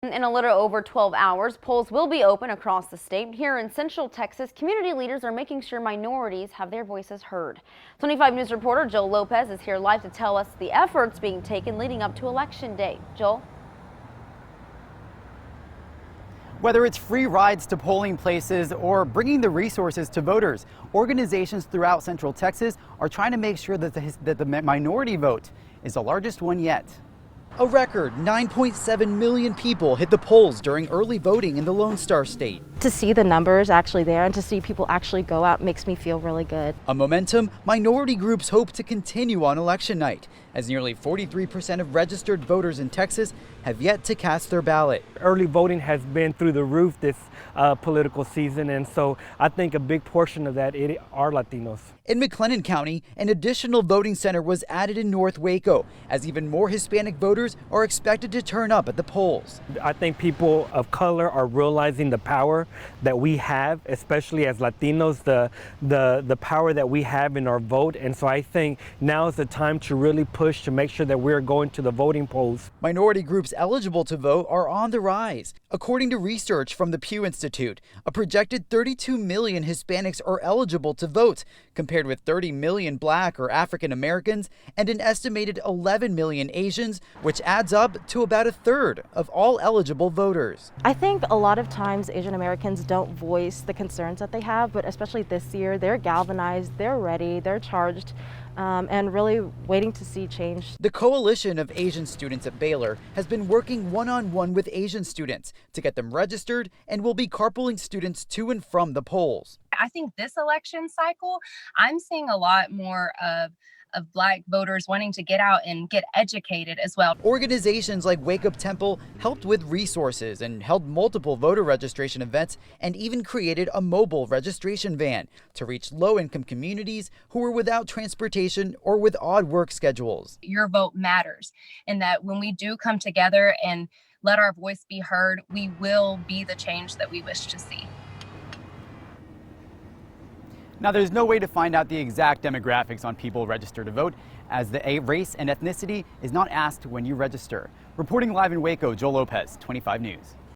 In a little over 12 hours, polls will be open across the state. Here in Central Texas, community leaders are making sure minorities have their voices heard. 25 News reporter Joel Lopez is here live to tell us the efforts being taken leading up to Election Day. Joel? Whether it's free rides to polling places or bringing the resources to voters, organizations throughout Central Texas are trying to make sure that the minority vote is the largest one yet. A record 9.7 million people hit the polls during early voting in the Lone Star State. To see the numbers actually there and to see people actually go out makes me feel really good. A momentum minority groups hope to continue on election night, as nearly 43% of registered voters in Texas have yet to cast their ballot. Early voting has been through the roof this political season, and so I think a big portion of that are Latinos. In McLennan County, an additional voting center was added in North Waco, as even more Hispanic voters are expected to turn up at the polls. I think people of color are realizing the power that we have, especially as Latinos, the power that we have in our vote, and so I think now is the time to really push to make sure that we're going to the voting polls. Minority groups eligible to vote are on the rise. According to research from the Pew Institute, a projected 32 million Hispanics are eligible to vote, compared with 30 million Black or African Americans and an estimated 11 million Asians, which adds up to about a third of all eligible voters. I think a lot of times Asian Americans don't voice the concerns that they have, but especially this year, they're galvanized, they're ready, they're charged, and really waiting to see change. The Coalition of Asian Students at Baylor has been working one-on-one with Asian students to get them registered and will be carpooling students to and from the polls. I think this election cycle, I'm seeing a lot more of Black voters wanting to get out and get educated as well. Organizations like Wake Up Temple helped with resources and held multiple voter registration events and even created a mobile registration van to reach low-income communities who were without transportation or with odd work schedules. Your vote matters, and that when we do come together and let our voice be heard, we will be the change that we wish to see. Now, there's no way to find out the exact demographics on people registered to vote, as the race and ethnicity is not asked when you register. Reporting live in Waco, Joel Lopez, 25 News.